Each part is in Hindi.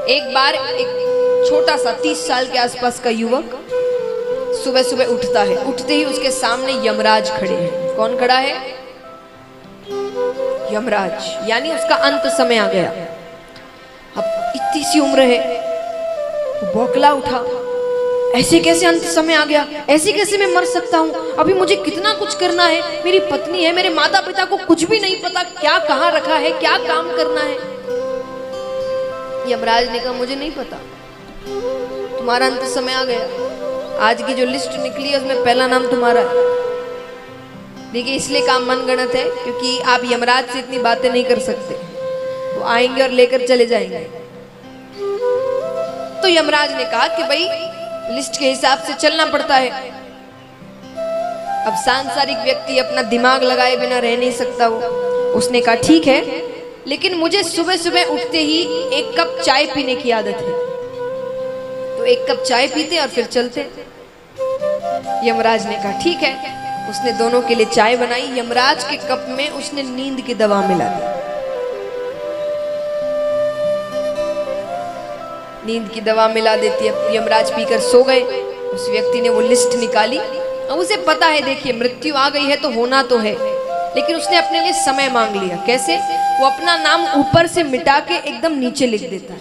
एक बार एक छोटा सा 30 साल के आसपास का युवक सुबह सुबह उठता है। उठते ही उसके सामने यमराज खड़े हैं। कौन खड़ा है? यमराज, यानी उसका अंत समय आ गया। अब इतनी सी उम्र है, वो बौखला उठा, ऐसे कैसे अंत समय आ गया? ऐसे कैसे मैं मर सकता हूँ? अभी मुझे कितना कुछ करना है, मेरी पत्नी है, मेरे माता पिता को कुछ भी नहीं पता क्या कहाँ रखा है, क्या काम करना है। यमराज ने कहा मुझे नहीं पता, तुम्हारा अंत समय आ गया। आज की जो लिस्ट निकली है उसमें पहला नाम तुम्हारा है। देखिए इसलिए काम मनगढ़ंत है क्योंकि आप यमराज से इतनी बातें नहीं कर सकते, वो आएंगे और लेकर चले जाएंगे। तो यमराज ने कहा कि भाई लिस्ट के हिसाब से चलना पड़ता है। अब सांसारिक व्यक्ति अपना दिमाग लगाए बिना रह नहीं सकता। वो उसने कहा ठीक है, लेकिन मुझे सुबह सुबह उठते ही एक कप चाय पीने की आदत है, तो एक कप चाय पीते और फिर चलते। यमराज ने कहा ठीक है। उसने दोनों के लिए चाय बनाई। यमराज के कप में उसने नींद की दवा मिला दी। नींद की दवा मिला देती है। यमराज पीकर सो गए। उस व्यक्ति ने वो लिस्ट निकाली। अब उसे पता है देखिए मृत्यु आ गई है तो होना तो है, लेकिन उसने अपने लिए समय मांग लिया। कैसे? वो अपना नाम ऊपर से मिटा के एकदम नीचे लिख देता है।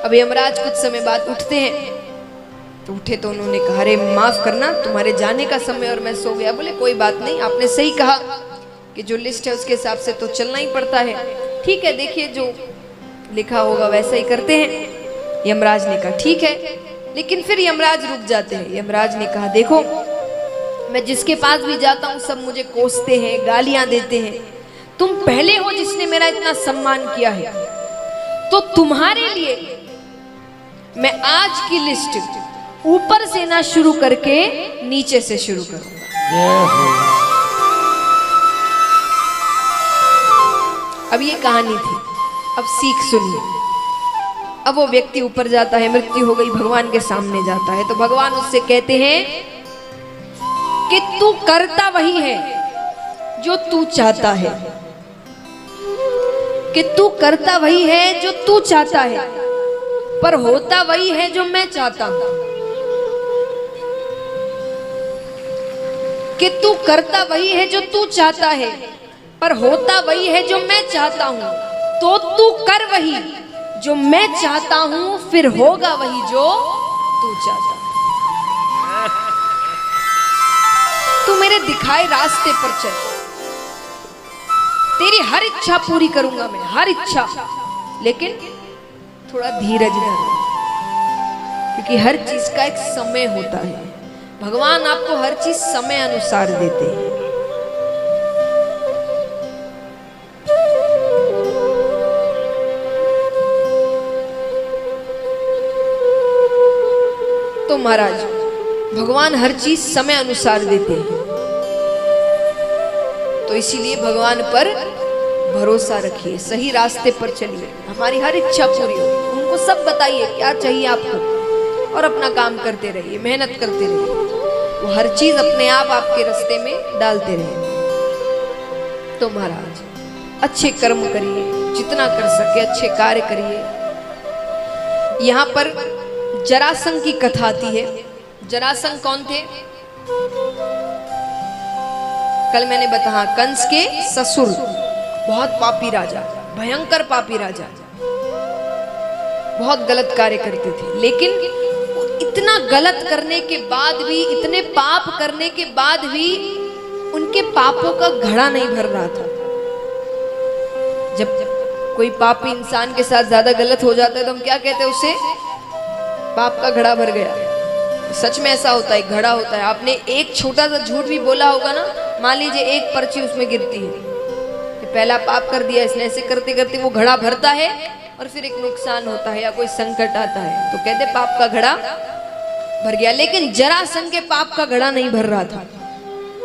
अब यमराज कुछ समय बाद उठते हैं, तो उठे तो उन्होंने कहा अरे माफ करना, तुम्हारे जाने का समय और मैं सो गया। बोले कोई बात नहीं, आपने सही कहा कि जो लिस्ट है उसके हिसाब से तो चलना ही पड़ता है। ठीक है, देखिए जो लिखा होगा वैसा ही करते हैं। यमराज ने कहा ठीक है, लेकिन फिर यमराज रुक जाते हैं। यमराज ने कहा देखो, मैं जिसके पास भी जाता हूं सब मुझे कोसते हैं, गालियां देते हैं। तुम पहले हो जिसने मेरा इतना सम्मान किया है, तो तुम्हारे लिए मैं आज की लिस्ट ऊपर से ना शुरू करके नीचे से शुरू करूंगा। अब ये कहानी थी, अब सीख सुनिए। अब वो व्यक्ति ऊपर जाता है, मृत्यु हो गई, भगवान के सामने जाता है, तो भगवान उससे कहते हैं कि तू करता वही है जो तू चाहता है, कि तू करता वही है जो तू चाहता है, पर होता वही है जो मैं चाहता हूं। कि तू करता वही है जो तू चाहता है, पर होता वही है जो मैं चाहता हूं। तो तू कर वही जो मैं चाहता हूं, फिर होगा वही जो तू चाहता है। तू मेरे दिखाए रास्ते पर चल, तेरी हर इच्छा पूरी करूंगा मैं, हर इच्छा, लेकिन थोड़ा धीरज धर, क्योंकि हर चीज का एक समय होता है। भगवान आपको हर चीज समय अनुसार देते हैं। तो महाराज भगवान हर चीज समय अनुसार देते हैं, तो इसीलिए भगवान पर भरोसा रखिए, सही रास्ते पर चलिए, हमारी हर इच्छा पूरी हो। उनको सब बताइए क्या चाहिए आपको और अपना काम करते रहिए, मेहनत करते रहिए। वो हर चीज अपने आप आपके रास्ते में डालते रहे। तो महाराज अच्छे कर्म करिए, जितना कर सके अच्छे कार्य करिए। यहाँ पर जरासंध की कथा आती है। जरासंध कौन थे? कल मैंने बताया कंस के ससुर, बहुत पापी राजा, भयंकर पापी राजा, बहुत गलत कार्य करते थे। लेकिन इतना गलत करने के बाद भी, इतने पाप करने के बाद भी उनके पापों का घड़ा नहीं भर रहा था। जब कोई पापी इंसान के साथ ज्यादा गलत हो जाता है तो हम क्या कहते हैं उसे? पाप का घड़ा भर गया। सच में ऐसा होता है, घड़ा होता है। आपने एक छोटा सा झूठ भी बोला होगा ना, मान लीजिए एक पर्ची उसमें गिरती है, पहला पाप कर दिया इसने, ऐसे करते करते वो घड़ा भरता है और फिर एक नुकसान होता है या कोई संकट आता है तो कहते पाप का घड़ा भर गया। लेकिन जरासंध के पाप का घड़ा नहीं भर रहा था।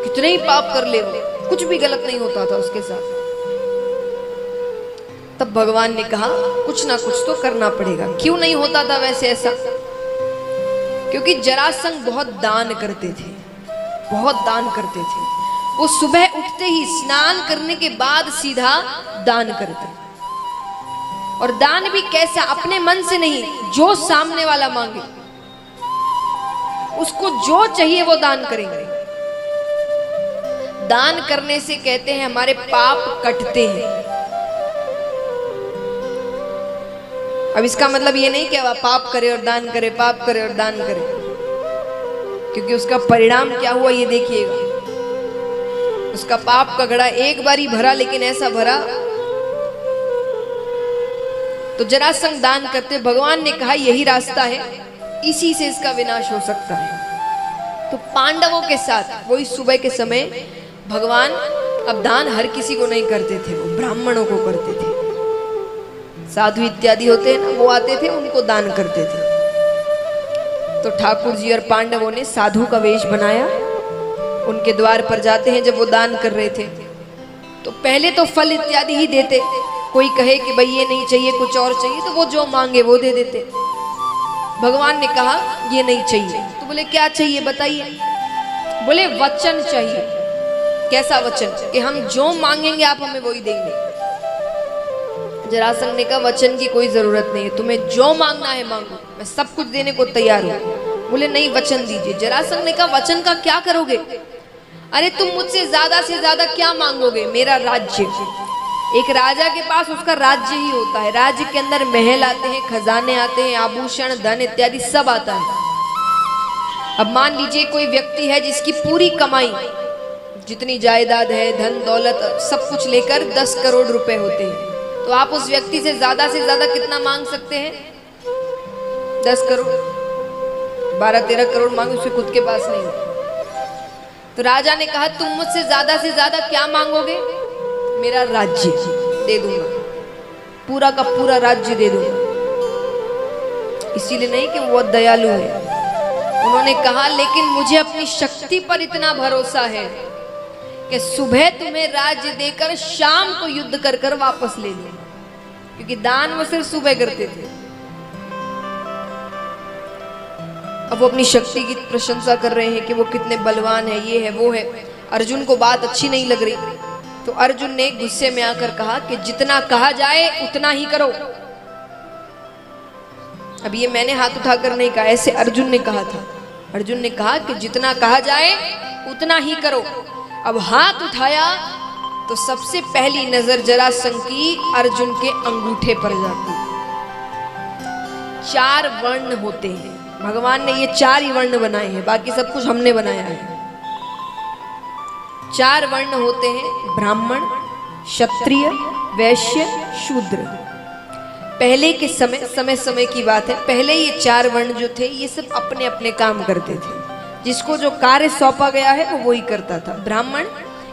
कितने ही पाप कर ले, कुछ भी गलत नहीं होता था उसके साथ। तब भगवान ने कहा कुछ ना कुछ तो करना पड़ेगा। क्यों नहीं होता था वैसे ऐसा? क्योंकि जरासंध बहुत दान करते थे, बहुत दान करते थे। वो सुबह उठते ही स्नान करने के बाद सीधा दान करते। और दान भी कैसा, अपने मन से नहीं, जो सामने वाला मांगे उसको जो चाहिए वो दान करेंगे। दान करने से कहते हैं हमारे पाप कटते हैं। अब इसका मतलब ये नहीं कि वह पाप करे और दान करे, पाप करे और दान करे, क्योंकि उसका परिणाम क्या हुआ ये देखिएगा। उसका पाप का घड़ा एक बार ही भरा, लेकिन ऐसा भरा तो जरासंध दान करते। भगवान ने कहा यही रास्ता है, इसी से इसका विनाश हो सकता है। तो पांडवों के साथ वही सुबह के समय भगवान अब दान हर किसी को नहीं करते थे, वो ब्राह्मणों को करते थे। साधु इत्यादि होते हैं ना, वो आते थे, उनको दान करते थे। तो ठाकुर जी और पांडवों ने साधु का वेश बनाया, उनके द्वार पर जाते हैं। जब वो दान कर रहे थे तो पहले तो फल इत्यादि ही देते। कोई कहे कि भाई ये नहीं चाहिए, कुछ और चाहिए, तो वो जो मांगे वो दे देते। भगवान ने कहा ये नहीं चाहिए। तो बोले क्या चाहिए बताइए। बोले वचन चाहिए। कैसा वचन? कि हम जो मांगेंगे आप हमें वही देंगे। जरासंध ने कहा वचन की कोई जरूरत नहीं है, तुम्हें जो मांगना है मांगो, मैं सब कुछ देने को तैयार हूं। बोले नहीं वचन दीजिए। जरासंध ने कहा वचन का क्या करोगे? अरे तुम मुझसे से ज्यादा क्या मांगोगे? मेरा राज्य। एक राजा के पास उसका राज्य ही होता है। राज्य के अंदर महल आते हैं, खजाने आते हैं, आभूषण, धन इत्यादि सब आता है। अब मान लीजिए कोई व्यक्ति है जिसकी पूरी कमाई, जितनी जायदाद है, धन दौलत सब कुछ लेकर 10 करोड़ रुपए होते हैं। तो आप उस व्यक्ति से ज्यादा कितना मांग सकते हैं? 10 करोड़, 12-13 करोड़ मांगे, उसके खुद के पास नहीं। तो राजा ने कहा तुम मुझसे ज्यादा क्या मांगोगे? मेरा राज्य दे दूंगा, पूरा का पूरा राज्य दे दूंगा। इसीलिए नहीं कि वो दयालु है। उन्होंने कहा लेकिन मुझे अपनी शक्ति पर इतना भरोसा है कि सुबह तुम्हें राज्य देकर शाम को युद्ध कर कर वापस ले लूं, क्योंकि दान वो सिर्फ सुबह करते थे। अब वो अपनी शक्ति की प्रशंसा कर रहे हैं कि वो कितने बलवान है, ये है वो है। अर्जुन को बात अच्छी नहीं लग रही, तो अर्जुन ने गुस्से में आकर कहा कि जितना कहा जाए उतना ही करो। अब ये मैंने हाथ उठाकर नहीं कहा, ऐसे अर्जुन ने कहा था। अर्जुन ने कहा कि जितना कहा जाए उतना ही करो। अब हाथ उठाया तो सबसे पहली नजर जरासंध की अर्जुन के अंगूठे पर जाती। 4 वर्ण होते हैं, भगवान ने ये 4 ही वर्ण बनाए हैं, बाकी सब कुछ हमने बनाया है। 4 वर्ण होते हैं, ब्राह्मण, क्षत्रिय, वैश्य, शूद्र। पहले के समय की बात है, पहले ये 4 वर्ण जो थे ये सब अपने अपने काम करते थे। जिसको जो कार्य सौंपा गया है वो वही करता था। ब्राह्मण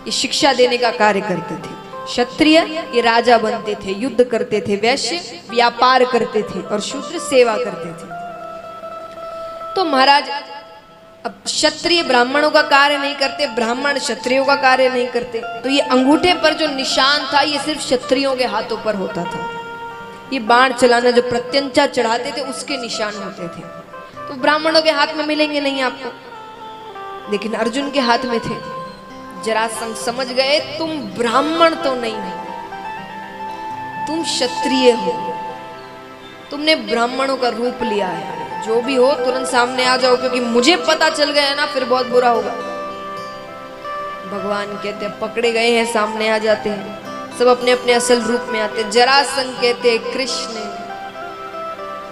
ये शिक्षा देने का कार्य करते थे, क्षत्रिय ये राजा बनते थे, युद्ध करते थे, वैश्य व्यापार करते थे, और शूद्र सेवा करते थे। तो महाराज अब क्षत्रिय ब्राह्मणों का कार्य नहीं करते, ब्राह्मण क्षत्रियों का कार्य नहीं करते। तो ये अंगूठे पर जो निशान था ये सिर्फ क्षत्रियों के हाथों पर होता था। ये बाण चलाना, जो प्रत्यंचा चढ़ाते थे उसके निशान होते थे। तो ब्राह्मणों के हाथ में मिलेंगे नहीं आपको, लेकिन अर्जुन के हाथ में थे। जरासंध समझ गए तुम ब्राह्मण तो नहीं हो, तुम क्षत्रिय हो, तुमने ब्राह्मणों का रूप लिया है। जो भी हो तुरंत सामने आ जाओ, क्योंकि मुझे पता चल गया ना फिर बहुत बुरा होगा। भगवान कहते हैं पकड़े गए हैं, सामने आ जाते हैं, सब अपने अपने असल रूप में आते। जरासंध कहते हैं कृष्ण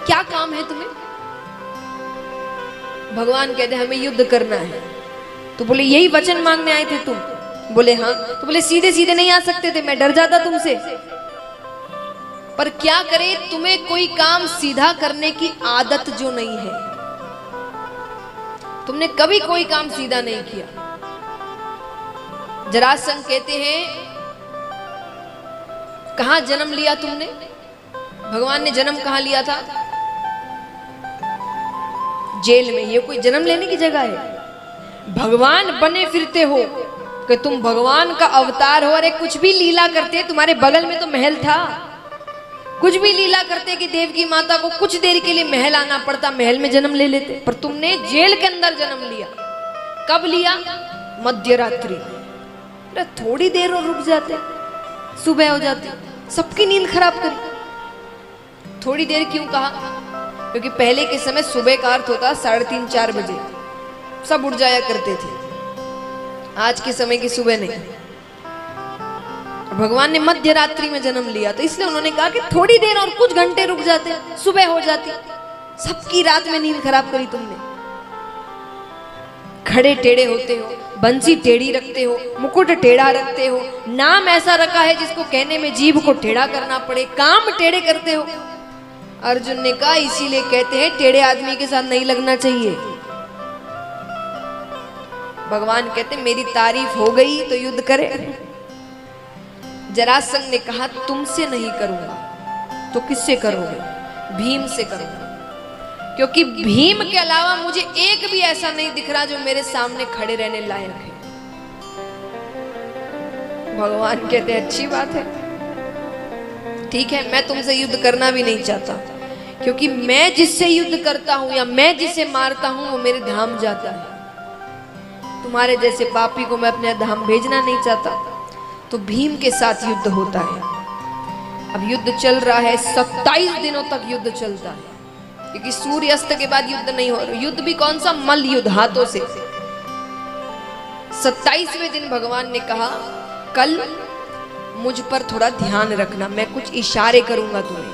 क्या काम है तुम्हें? भगवान कहते हमें युद्ध करना है। तो बोले यही वचन मांगने आए थे तुम? बोले हाँ। तो बोले सीधे सीधे नहीं आ सकते थे, मैं डर जाता तुमसे। पर क्या करे, तुम्हें कोई काम सीधा करने की आदत जो नहीं है, तुमने कभी कोई काम सीधा नहीं किया। जरासंध कहते हैं कहां जन्म लिया तुमने? भगवान ने जन्म कहां लिया था? जेल में। ये कोई जन्म लेने की जगह है? भगवान बने फिरते हो कि तुम भगवान का अवतार हो। अरे कुछ भी लीला करते, तुम्हारे बगल में तो महल था, कुछ भी लीला करते कि देवकी माता को कुछ देर के लिए महल आना पड़ता, महल में जन्म ले लेते। पर तुमने जेल के अंदर जन्म लिया। कब लिया? मध्य रात्रि। अरे थोड़ी देर और रुक जाते, सुबह हो जाती, सबकी नींद खराब करी। थोड़ी देर क्यों कहा? क्योंकि पहले के समय सुबह का अर्थ होता 3:30-4 बजे, सब उठ जाया करते थे। आज के समय की सुबह नहीं। भगवान ने मध्य रात्रि में जन्म लिया, तो इसलिए उन्होंने कहा कि थोड़ी देर और कुछ घंटे रुक जाते, सुबह हो जाती। सबकी रात में नींद खराब करी तुमने। खड़े टेढ़े होते हो, बंसी टेढ़ी रखते हो, मुकुट टेढ़ा रखते हो, नाम ऐसा रखा है जिसको कहने में जीभ को टेढ़ा करना पड़े, काम टेढ़े करते हो। अर्जुन ने कहा इसीलिए कहते हैं टेढ़े आदमी के साथ नहीं लगना चाहिए। भगवान कहते मेरी तारीफ हो गई तो युद्ध करे। जरासंध ने कहा तुमसे नहीं करूंगा तो किससे करोगे? भीम से करूंगा, क्योंकि भीम के अलावा मुझे एक भी ऐसा नहीं दिख रहा जो मेरे सामने खड़े रहने लायक है। भगवान कहते अच्छी बात है, ठीक है, मैं तुमसे युद्ध करना भी नहीं चाहता, क्योंकि मैं जिससे युद्ध करता हूं या मैं जिसे मारता हूं वो मेरे धाम जाता है। तुम्हारे जैसे पापी को मैं अपने धाम भेजना नहीं चाहता। तो भीम के साथ युद्ध होता है। अब युद्ध चल रहा है, 27 दिनों तक युद्ध चलता है, क्योंकि सूर्यास्त के बाद युद्ध नहीं हो रहा। युद्ध भी कौन सा? मल्ल युद्ध, हाथों से। 27वें दिन भगवान ने कहा कल मुझ पर थोड़ा ध्यान रखना, मैं कुछ इशारे करूंगा तुम्हें,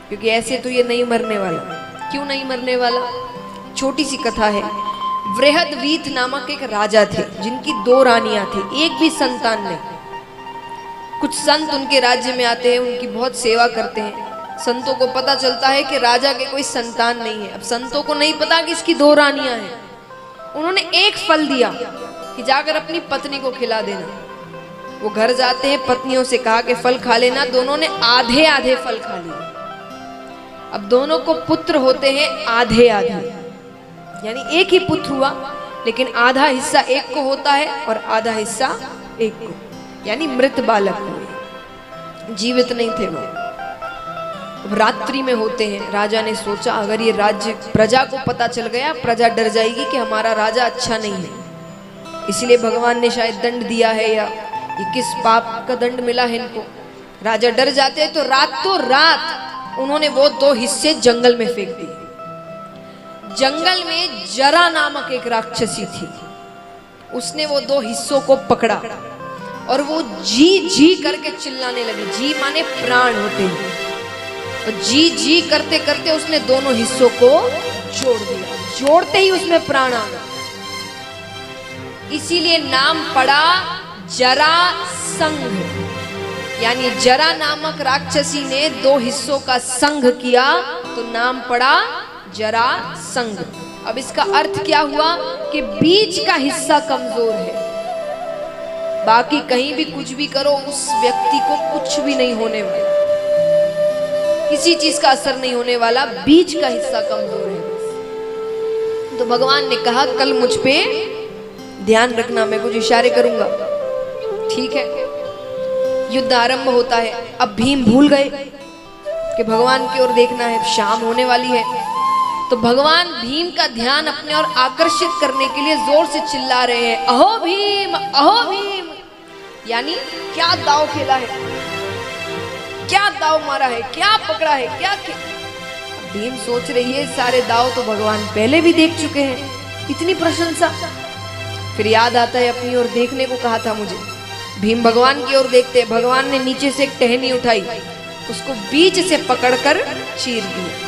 क्योंकि ऐसे तो ये नहीं मरने वाला। क्यों नहीं मरने वाला? छोटी सी कथा है। वृहदवीत नामक एक राजा थे जिनकी 2 रानियां थी, एक भी संतान नहीं। कुछ संत उनके राज्य में आते हैं, उनकी बहुत सेवा करते हैं। संतों को पता चलता है कि राजा के कोई संतान नहीं है। अब संतों को नहीं पता कि इसकी 2 रानियां हैं। उन्होंने एक फल दिया कि जाकर अपनी पत्नी को खिला देना। वो घर जाते हैं, पत्नियों से कहा कि फल खा लेना। दोनों ने आधे आधे फल खा लिए। अब दोनों को पुत्र होते हैं आधे आधे, यानी एक ही पुत्र हुआ, लेकिन आधा हिस्सा एक को होता है और आधा हिस्सा एक को, यानी मृत बालक हुए, जीवित नहीं थे वो। रात्रि में होते हैं। राजा ने सोचा अगर ये राज्य प्रजा को पता चल गया, प्रजा डर जाएगी कि हमारा राजा अच्छा नहीं है, इसलिए भगवान ने शायद दंड दिया है, या ये किस पाप का दंड मिला है इनको। राजा डर जाते हैं। तो रातों रात उन्होंने वो 2 हिस्से जंगल में फेंक दिए। जंगल में जरा नामक एक राक्षसी थी, उसने वो 2 हिस्सों को पकड़ा और वो जी जी करके चिल्लाने लगी। जी माने प्राण होते हैं। और जी जी करते करते उसने दोनों हिस्सों को जोड़ दिया। जोड़ते ही उसमें प्राण आ गया। इसीलिए नाम पड़ा जरासंध, यानी जरा नामक राक्षसी ने 2 हिस्सों का संघ किया तो नाम पड़ा जरासंध। अब इसका अर्थ क्या हुआ कि बीच का हिस्सा कमजोर है, बाकी कहीं भी कुछ भी करो उस व्यक्ति को कुछ भी नहीं होने वाला, किसी चीज का असर नहीं होने वाला, बीच का हिस्सा कमजोर है। तो भगवान ने कहा कल मुझ पे ध्यान रखना, मैं कुछ इशारे करूंगा, ठीक है। युद्ध आरंभ होता है। अब भीम भूल गए कि भगवान की ओर देखना है, शाम होने वाली है। तो भगवान भीम का ध्यान अपने ओर आकर्षित करने के लिए जोर से चिल्ला रहे हैं, अहो भीम, अहो भीम, यानी क्या दाव खेला है, क्या दाव मारा है, क्या पकड़ा है, क्या भीम सोच रही है सारे दाव तो भगवान पहले भी देख चुके हैं, इतनी प्रशंसा। फिर याद आता है अपनी ओर देखने को कहा था मुझे। भीम भगवान की ओर देखते, भगवान ने नीचे से एक टहनी उठाई, उसको बीच से पकड़कर चीर दिया।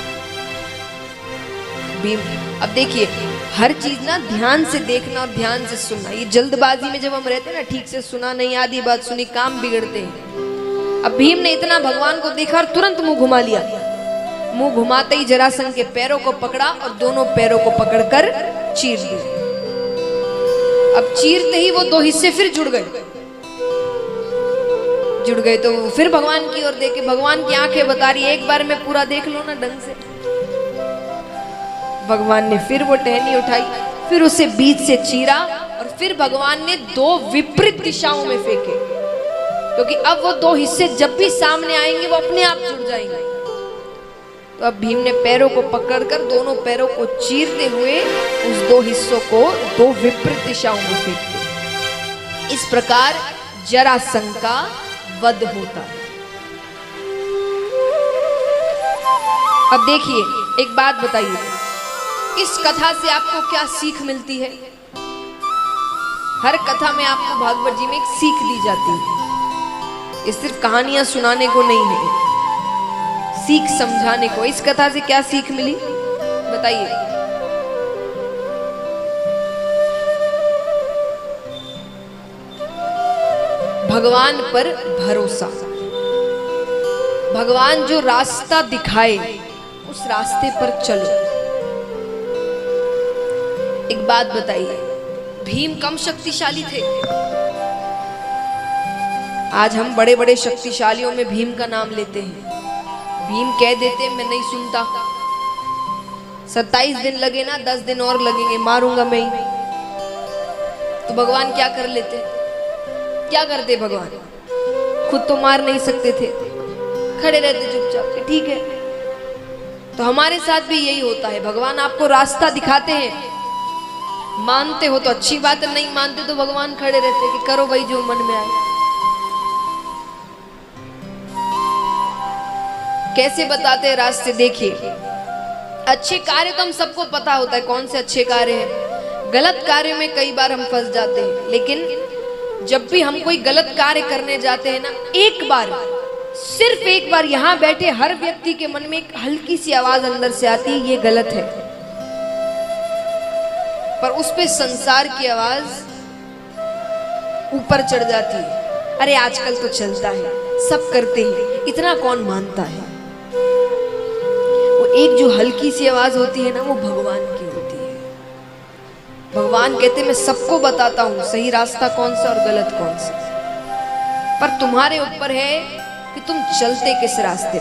भीम, अब देखिए हर चीज ना ध्यान से देखना और ध्यान से सुनना। ये जल्दबाजी में जब हम रहते हैं ना, ठीक से सुना नहीं, आधी बात सुनी, काम बिगड़ते हैं। अब भीम ने इतना भगवान को देखा और तुरंत मुंह घुमा लिया। मुंह घुमाते ही जरासंध के पैरों को पकड़ा और दोनों पैरों को पकड़कर चीर दिया। अब चीरते ही वो 2 हिस्से फिर जुड़ गए। तो फिर भगवान की ओर देखे, भगवान की आंखें बता रही एक बार में पूरा देख लो ना ढंग से। भगवान ने फिर वो टहनी उठाई, फिर उसे बीच से चीरा और फिर भगवान ने 2 विपरीत दिशाओं में फेंके, क्योंकि अब वो 2 हिस्से जब भी सामने आएंगे वो अपने आप जुड़ जाएंगे। तो अब भीम ने पैरों को पकड़कर दोनों पैरों को चीरते हुए उस 2 हिस्सों को 2 विपरीत दिशाओं में फेंक दिया। इस प्रकार जरासंध का वध होता है। अब देखिए, एक बात बताइए, इस कथा से आपको क्या सीख मिलती है? हर कथा में आपको भागवत जी में एक सीख दी जाती है। ये सिर्फ कहानियां सुनाने को नहीं है, सीख समझाने को। इस कथा से क्या सीख मिली बताइए? भगवान पर भरोसा। भगवान जो रास्ता दिखाए उस रास्ते पर चलो। एक बात बताइए, भीम कम शक्तिशाली थे? आज हम बड़े बड़े शक्तिशालियों में भीम का नाम लेते हैं। भीम कह देते मैं नहीं सुनता, 27 दिन लगे ना 10 दिन और लगेंगे, मारूंगा मैं ही। तो भगवान क्या कर लेते? क्या करते भगवान? खुद तो मार नहीं सकते थे, खड़े रहते चुपचाप के, ठीक है। तो हमारे साथ भी यही होता है। भगवान आपको रास्ता दिखाते हैं, मानते हो तो अच्छी बात है, नहीं मानते तो भगवान खड़े रहते कि करो भाई जो मन में आए। कैसे बताते हैं रास्ते? देखिए, अच्छे कार्य तो हम सबको पता होता है कौन से अच्छे कार्य हैं। गलत कार्य में कई बार हम फंस जाते हैं, लेकिन जब भी हम कोई गलत कार्य करने जाते हैं ना, एक बार, सिर्फ एक बार यहां बैठे हर व्यक्ति के मन में एक हल्की सी आवाज अंदर से आती है, ये गलत है। पर उस पे संसार की आवाज ऊपर चढ़ जाती है, अरे आजकल तो चलता है, सब करते हैं, इतना कौन मानता है। वो एक जो हल्की सी आवाज होती है ना, वो भगवान की होती है। भगवान कहते मैं सबको बताता हूं सही रास्ता कौन सा और गलत कौन सा, पर तुम्हारे ऊपर है कि तुम चलते किस रास्ते।